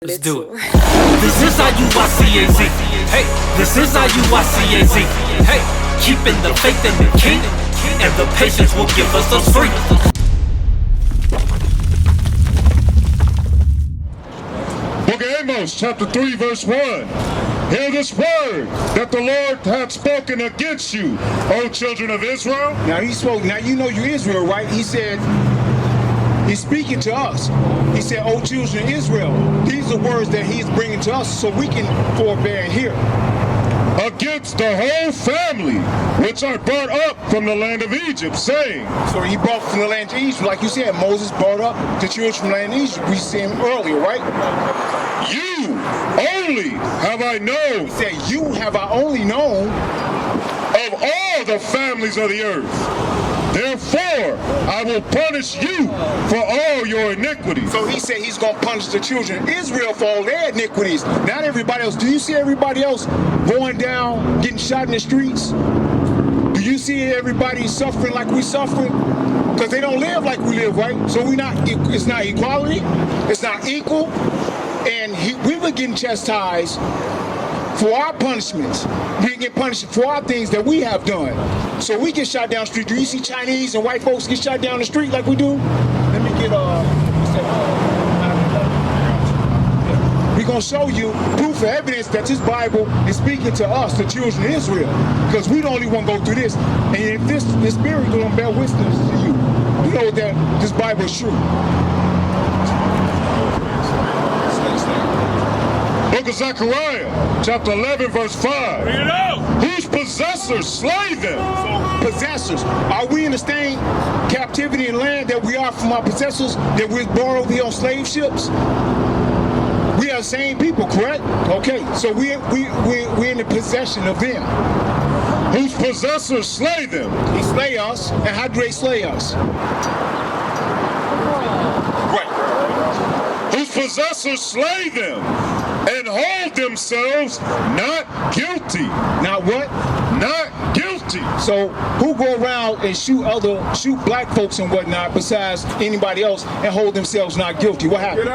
Let's do it. This is IUICAZ. Hey, this is IUICAZ. Hey, keeping the faith in the King, and the patience will give us the free. Book of Amos, chapter 3, verse 1. Hear this word that the Lord hath spoken against you, O children of Israel. Now he spoke. Now you know you Israel, right? He said, he's speaking to us. He said, "O children of Israel." These are words that he's bringing to us so we can forbear and hear. Against the whole family, which I brought up from the land of Egypt, saying. So he brought from the land of Egypt, like you said, Moses brought up the children from the land of Egypt. We see him earlier, right? You only have I known. He said, "You have I only known of all the families of the earth. Therefore, I will punish you for all your iniquities." So he said he's going to punish the children of Israel for all their iniquities. Not everybody else. Do you see everybody else going down, getting shot in the streets? Do you see everybody suffering like we suffering? Because they don't live like we live, right? So it's not equality. It's not equal. And we were getting chastised for our punishments. We get punished for our things that we have done. So we get shot down the street. Do you see Chinese and white folks get shot down the street like we do? Let me get we're going to show you proof of evidence that this Bible is speaking to us, the children of Israel. Because we don't even want to go through this. And if this spirit is going to bear witness to you, you know that this Bible is true. Book of Zechariah, chapter 11, verse 5. Bring it out. Whose possessors slay them? Possessors. Are we in the same captivity in land that we are from our possessors that we're born over here on slave ships? We are the same people, correct? Okay, so we're in the possession of them. Whose possessors slay them? They slay us, and how do they slay us? Right. Whose possessors slay them and hold themselves not guilty. Not what? Not guilty. So who go around and shoot black folks and whatnot besides anybody else and hold themselves not guilty? What happened?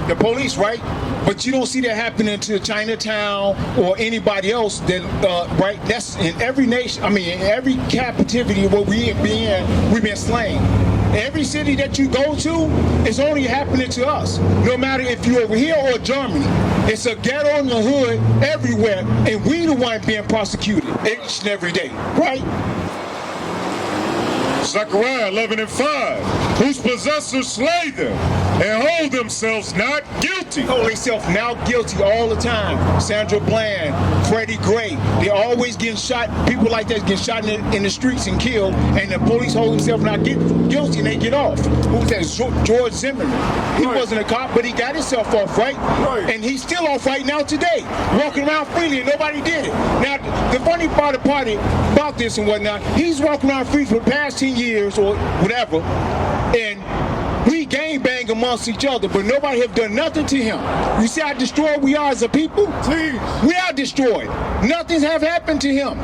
The police, right? But you don't see that happening to Chinatown or anybody else. That right? That's in every nation. I mean, in every captivity where we've been slain. Every city that you go to, it's only happening to us. No matter if you're over here or Germany, it's a ghetto in the hood everywhere, and we the one being prosecuted each and every day, right? Zechariah 11 and 5. Whose possessors slay them and hold themselves not guilty. Hold themselves now guilty all the time. Sandra Bland, Freddie Gray, they're always getting shot. People like that get shot in the streets and killed, and the police hold themselves not guilty and they get off. Who was that? George Zimmerman. He wasn't a cop, but he got himself off, right? And he's still off right now today, walking around freely and nobody did it. Now, the funny part about this and whatnot, he's walking around free for the past 10 years or whatever, and we gangbang amongst each other, but nobody have done nothing to him. You see how destroyed we are as a people? Please. We are destroyed. Nothing have happened to him.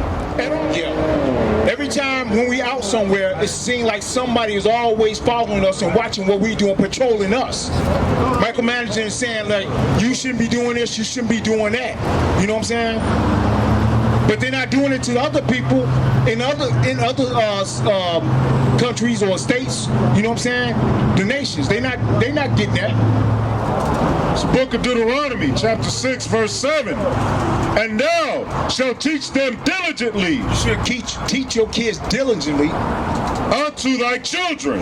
Every time when we out somewhere, it seems like somebody is always following us and watching what we do and patrolling us. Micromanaging and saying like, you shouldn't be doing this, you shouldn't be doing that. You know what I'm saying? But they're not doing it to other people in other countries or states. You know what I'm saying? The nations. They're not getting that. It's the book of Deuteronomy, chapter 6, verse 7. And thou shalt teach them diligently. You should teach your kids diligently unto thy children,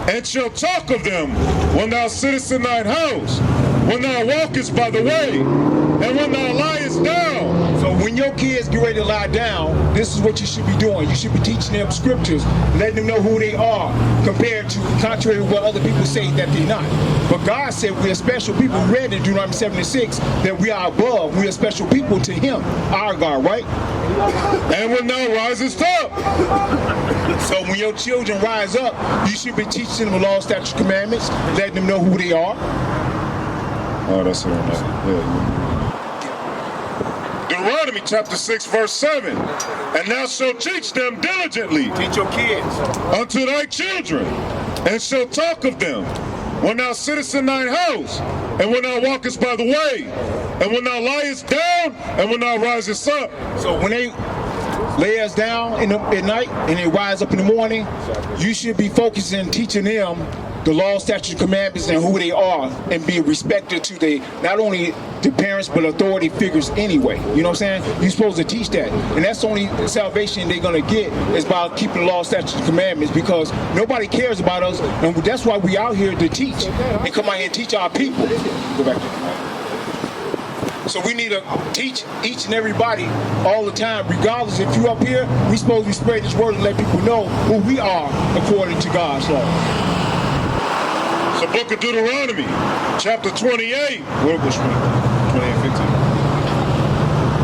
and shall talk of them when thou sittest in thine house, when thou walkest by the way, and when thou liest down. So when your kids get ready to lie down, this is what you should be doing. You should be teaching them scriptures, letting them know who they are, compared to contrary to what other people say that they're not. But God said we're special people. We read in Deuteronomy 76 that we are above. We are special people to Him, our God, right? And when thou risest up. So when your children rise up, you should be teaching them the law, statutes, commandments, letting them know who they are. Oh, that's it. Yeah. Deuteronomy chapter 6, verse 7. And thou shalt teach them diligently. Teach your kids. Unto thy children, and shalt talk of them when thou sittest in thine house, and when thou walkest by the way, and when thou liest down, and when thou risest up. So when they lay us down at night and they rise up in the morning, you should be focusing teaching them the law, statutes, commandments, and who they are, and be respected to not only the parents but authority figures anyway. You know what I'm saying? You're supposed to teach that, and that's the only salvation they're gonna get is by keeping the law, statutes, commandments, because nobody cares about us, and that's why we out here to teach and come out here and teach our people. Go back to So we need to teach each and everybody all the time, regardless if you're up here, we're supposed to be spreading this word and let people know who we are according to God's law. The book of Deuteronomy, chapter 28. Where was 28, 15?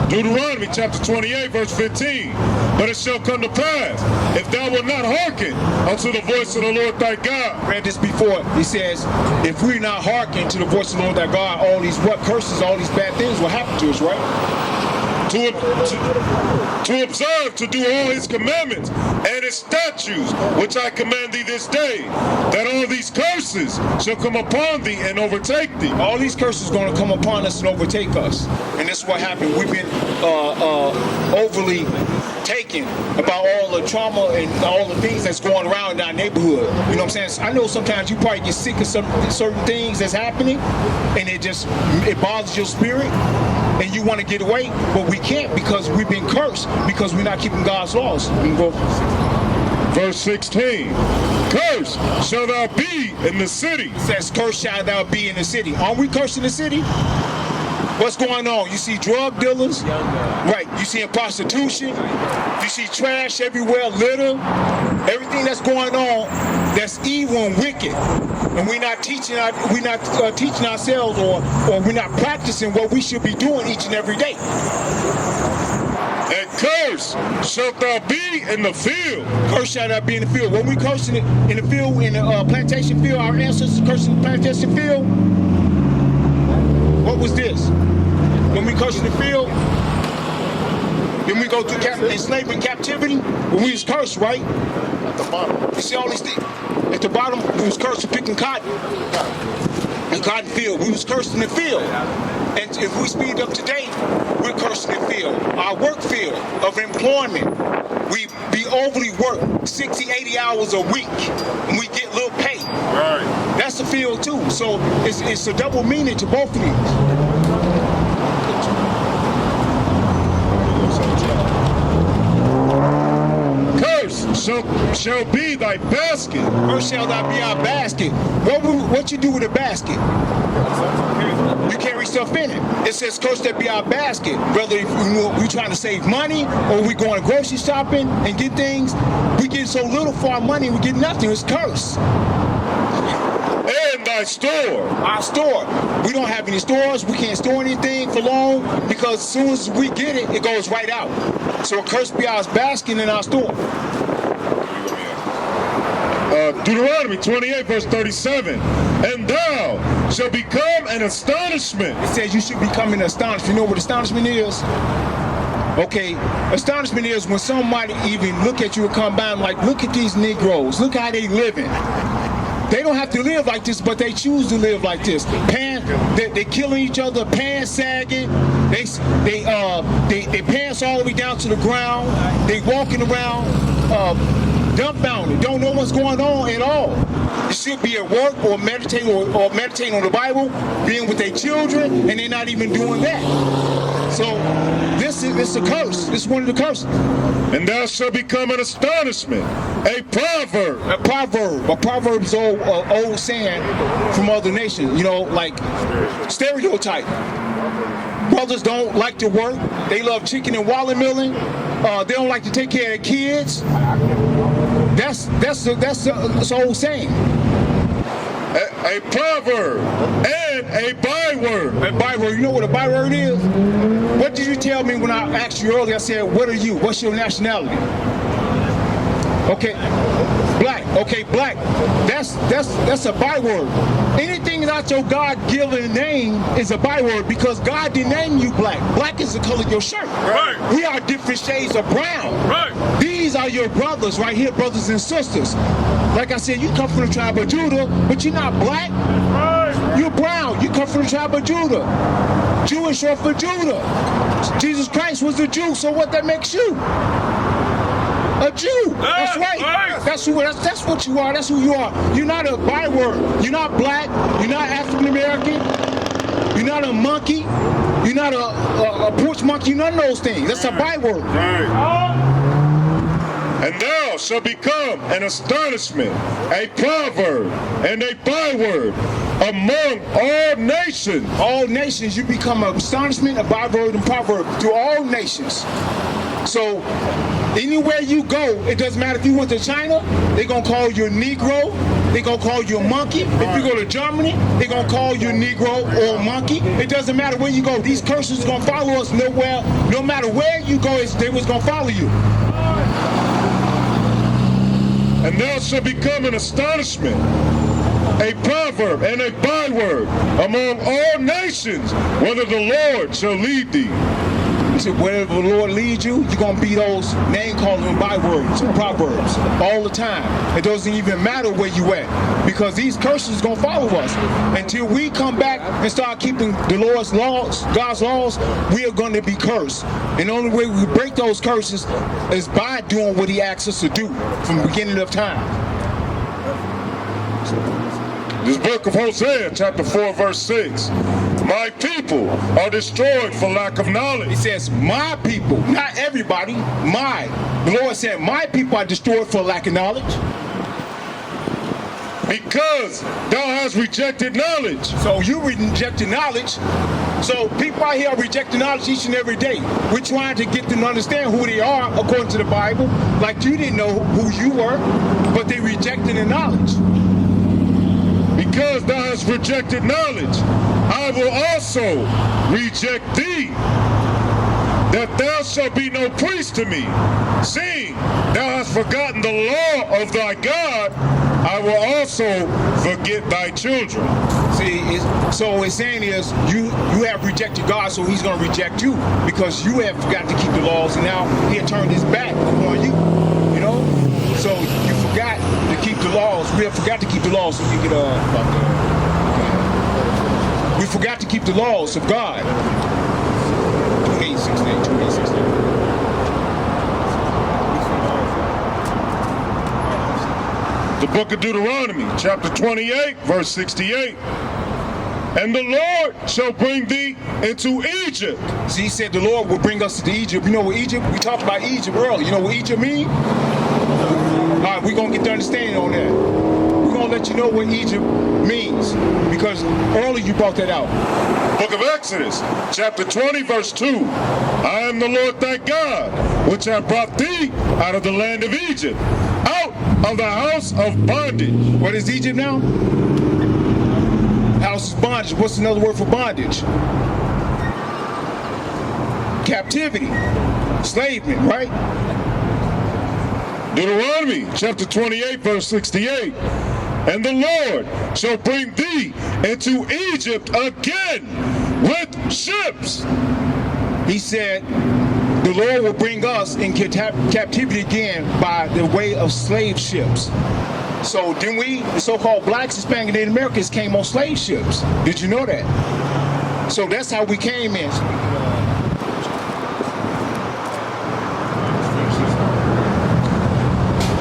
Deuteronomy chapter 28, verse 15. But it shall come to pass, if thou wilt not hearken unto the voice of the Lord thy God. Read this before. He says, if we not hearken to the voice of the Lord thy God, all these curses, all these bad things will happen to us, right? To observe, to do all his commandments and his statutes, which I command thee this day, that all these curses shall come upon thee and overtake thee. All these curses are going to come upon us and overtake us. And this is what happened. We've been overly taken about all the trauma and all the things that's going around in our neighborhood. You know what I'm saying? I know sometimes you probably get sick of certain things that's happening, and it bothers your spirit, and you want to get away, but we can't because we've been cursed because we're not keeping God's laws. We can go. Verse 16. Cursed shall thou be in the city. It says, cursed shall thou be in the city. Aren't we cursed in the city? What's going on? You see drug dealers, right? You see prostitution. You see trash everywhere, litter. Everything that's going on that's evil and wicked, and we're not teaching ourselves, or we're not practicing what we should be doing each and every day. And cursed shalt thou be in the field. Cursed shall thou be in the field. When we cursing it in the field, in the plantation field, our ancestors cursing the plantation field. What was this? When we cursed in the field, then we go through enslavement, captivity. When we was cursed, right? At the bottom. You see all these things? At the bottom, we was cursed for picking cotton. The cotton field. We was cursed in the field. And if we speed up today, we're cursed in the field. Our work field of employment. We be overly worked 60, 80 hours a week, and we get little pay. Right. That's the field too. So it's a double meaning to both of these. Shall be thy basket. Cursed shall thou be our basket. What you do with a basket? You carry stuff in it. It says cursed that be our basket. Whether we trying to save money or we going grocery shopping and get things, we get so little for our money, we get nothing. It's cursed. And thy store. Our store. We don't have any stores. We can't store anything for long because as soon as we get it, it goes right out. So cursed be our basket in our store. Deuteronomy 28, verse 37. And thou shalt become an astonishment. It says you should become an astonishment. You know what astonishment is? Okay, astonishment is when somebody even look at you and come by and like, look at these Negroes. Look how they living. They don't have to live like this, but they choose to live like this. They killing each other, pants sagging. They pants all the way down to the ground. They walking around dumbfounded, don't know what's going on at all. You should be at work or meditating on the Bible, being with their children, and they're not even doing that. So this is a curse. This is one of the curses. And thou shalt become an astonishment, a proverb. A proverb is an old saying from other nations. You know, like stereotype. Brothers don't like to work. They love chicken and watermelon. They don't like to take care of their kids. That's an old saying. A proverb and a byword. A byword. You know what a byword is? What did you tell me when I asked you earlier? I said, what are you? What's your nationality? Okay, black. Okay, black. That's a byword. Anything not your God-given name is a byword because God didn't name you black. Black is the color of your shirt. Right. We are different shades of brown. Right. These are your brothers right here, brothers and sisters. Like I said, you come from the tribe of Judah, but you're not black. Right. You're brown. You come from the tribe of Judah. Jewish short for Judah. Jesus Christ was a Jew, so what that makes you? A Jew. That's right. That's what you are. That's who you are. You're not a byword. You're not black. You're not African American. You're not a monkey. You're not a porch monkey. None of those things. That's a byword. And thou shalt become an astonishment, a proverb, and a byword among all nations. All nations, you become an astonishment, a byword, and proverb to all nations. So anywhere you go, it doesn't matter if you went to China, they're going to call you a Negro. They're going to call you a monkey. If you go to Germany, they're going to call you a Negro or a monkey. It doesn't matter where you go. These curses are going to follow us nowhere. No matter where you go, they was going to follow you. And thou shalt become an astonishment, a proverb, and a byword among all nations, whether the Lord shall lead thee. He said, wherever the Lord leads you, you're going to be those name-calling and bywords and proverbs all the time. It doesn't even matter where you at, because these curses are going to follow us. Until we come back and start keeping the Lord's laws, God's laws, we are going to be cursed. And the only way we break those curses is by doing what he asks us to do from the beginning of time. This book of Hosea, chapter 4, verse 6. My people are destroyed for lack of knowledge. He says, my people, not everybody, my. The Lord said, my people are destroyed for lack of knowledge. Because thou hast rejected knowledge. So you rejected knowledge. So people out here are rejecting knowledge each and every day. We're trying to get them to understand who they are according to the Bible. Like you didn't know who you were, but they rejected the knowledge. Because thou hast rejected knowledge, I will also reject thee, that thou shalt be no priest to me. Seeing thou hast forgotten the law of thy God, I will also forget thy children. See, so what it's saying is you have rejected God, so he's going to reject you because you have forgot to keep the laws, and now he had turned his back upon you. You know? So you forgot to keep the laws. We have forgot to keep the laws, so you get we forgot to keep the laws of God. 28:16. The book of Deuteronomy, chapter 28, verse 68. And the Lord shall bring thee into Egypt. See, he said the Lord will bring us to Egypt. You know what Egypt? We talked about Egypt earlier. You know what Egypt means? All right, we're going to get the understanding on that. We're going to let you know what Egypt means, because earlier you brought that out. Book of Exodus, chapter 20, verse 2. I am the Lord thy God, which hath brought thee out of the land of Egypt, out of the house of bondage. What is Egypt now? House of bondage. What's another word for bondage? Captivity. Enslavement, right? Deuteronomy chapter 28, verse 68. And the Lord shall bring thee into Egypt again with ships. He said the Lord will bring us in captivity again by the way of slave ships. So then we, the so-called blacks, Hispanic, and Native Americans came on slave ships. Did you know that? So that's how we came in.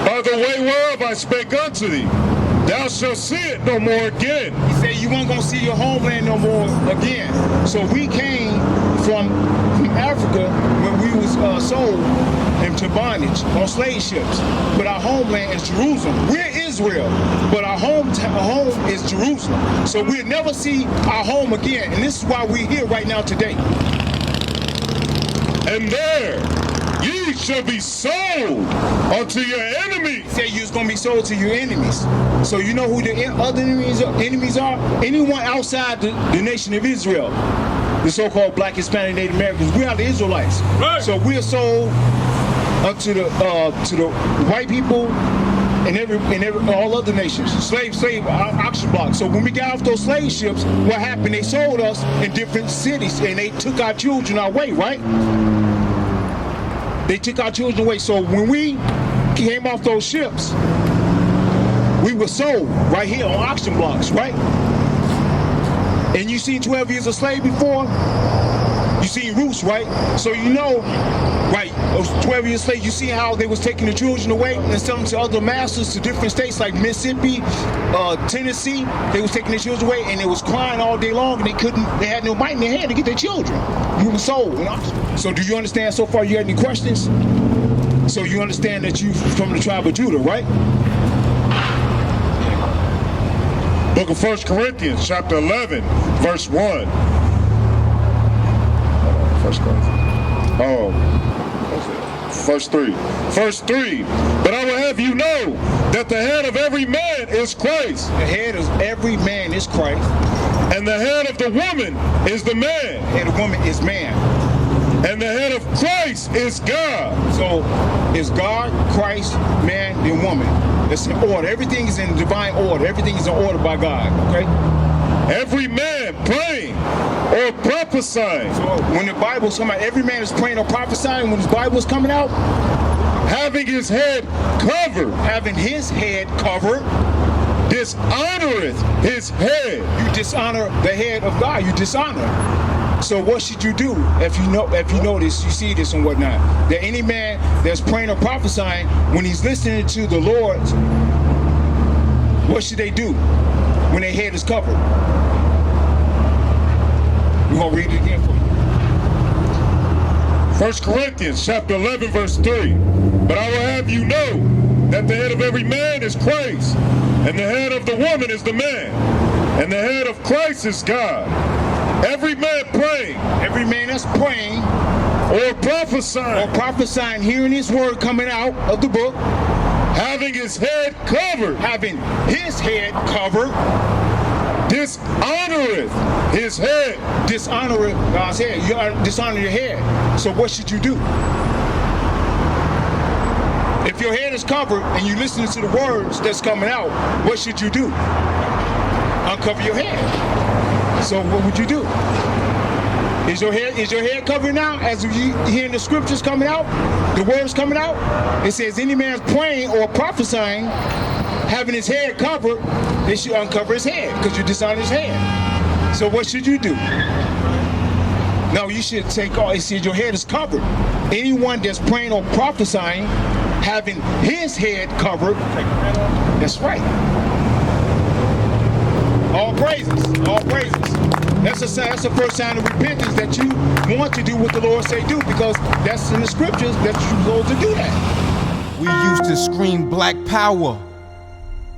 By the way whereof I spake unto thee, thou shalt see it no more again. He said you weren't going to see your homeland no more again. So we came from Africa when we was sold into bondage on slave ships. But our homeland is Jerusalem. We're Israel, but our home is Jerusalem. So we'll never see our home again. And this is why we're here right now today. And there ye shall be sold unto your enemies. He said you was going to be sold to your enemies. So you know who the other enemies are? Anyone outside the nation of Israel. The so-called black, Hispanic, Native Americans. We are the Israelites. Right. So we're sold to the white people and all other nations. Slave auction blocks. So when we got off those slave ships, what happened? They sold us in different cities and they took our children away, right? They took our children away. So when we came off those ships, we were sold right here on auction blocks, right? And you seen 12 years a slave before? You seen Roots, right? So you know, right, those 12 years slaves, you see how they was taking the children away and selling to other masters to different states like Mississippi, Tennessee. They was taking their children away and they was crying all day long and they had no might in their hand to get their children. You were sold. You know? So do you understand so far? You got any questions? So you understand that you from the tribe of Judah, right? Book of 1 Corinthians, chapter 11, verse 1. Verse 3. Verse 3. But I will have you know that the head of every man is Christ. The head of every man is Christ. And the head of the woman is the man. The head of woman is man. And the head of Christ is God. So it's God, Christ, man, then woman. It's in order. Everything is in divine order. Everything is in order by God. Okay? Every man praying or prophesying. So when the Bible's coming out, every man is praying or prophesying. When his Bible's coming out, having his head covered. Having his head covered. Dishonoreth his head. You dishonor the head of God. You dishonor. So what should you do if you know this, you see this and whatnot? That any man that's praying or prophesying, when he's listening to the Lord, what should they do when their head is covered? We're going to read it again for you. 1 Corinthians chapter 11, verse 3. But I will have you know that the head of every man is Christ, and the head of the woman is the man, and the head of Christ is God. Every man praying. Every man that's praying. Or prophesying. Or prophesying, hearing his word coming out of the book. Having his head covered. Having his head covered. Dishonoreth his head. Dishonoreth God's head. You dishonor your head. So what should you do? If your head is covered and you listening to the words that's coming out, what should you do? Uncover your head. So what would you do? Is your head covered now as you hearing the scriptures coming out, the words coming out? It says any man's praying or prophesying, having his head covered, they should uncover his head because you dishonor his head. So what should you do? No, you should take all. It says your head is covered. Anyone that's praying or prophesying, having his head covered, that's right. All praises, all praises. That's the first sign of repentance, that you want to do what the Lord say do, because that's in the scriptures that you're supposed to do that. We used to scream black power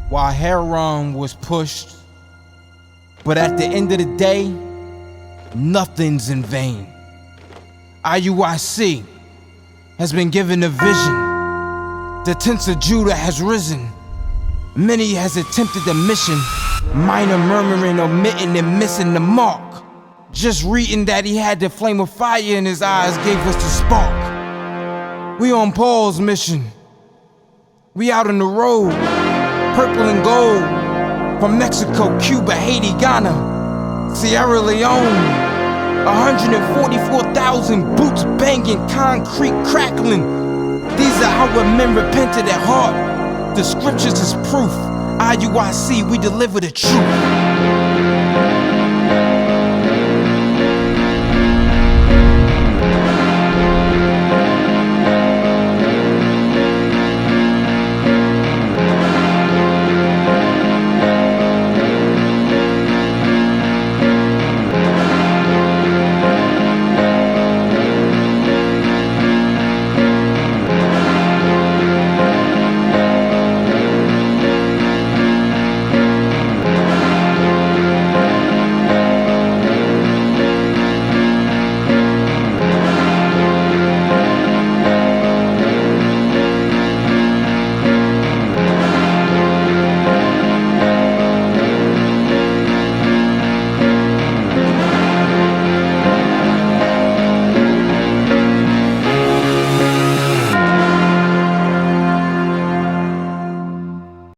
while Heron was pushed. But at the end of the day, nothing's in vain. IUIC has been given a vision. The tents of Judah has risen. Many has attempted the mission. Minor murmuring, omitting, and missing the mark. Just reading that he had the flame of fire in his eyes gave us the spark. We on Paul's mission. We out on the road, purple and gold. From Mexico, Cuba, Haiti, Ghana, Sierra Leone. 144,000 boots banging, concrete crackling. These are our men repented at heart. The scriptures is proof. IUIC, we deliver the truth.